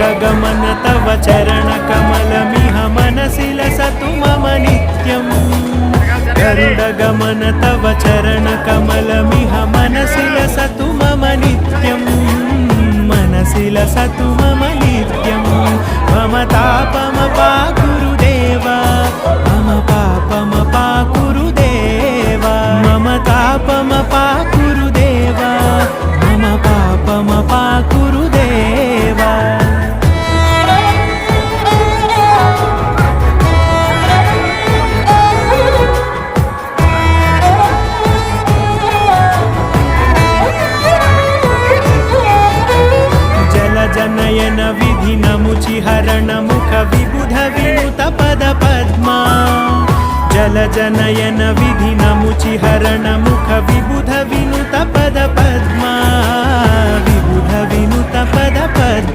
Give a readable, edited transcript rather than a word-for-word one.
गरुडगमन तव चरणकमलमिह मनसि लसतु मम नित्यम् गरुडगमन तव चरणकमलमिह मनसि लसतु मम नित्यम् मनसि लसतु मम नित्यम् मम तापमपाकुरुदेवा मम पापमपाकुरुदेवा मम तापमपाकुरुदेवा मम पापमपाकुरुदेवा जनयन विधि नमुचिहरण मुख विबुध विनुत पद पद्मा जल जनयन विधि नमुचिहरण मुख विबुध विनुत पद पद्मा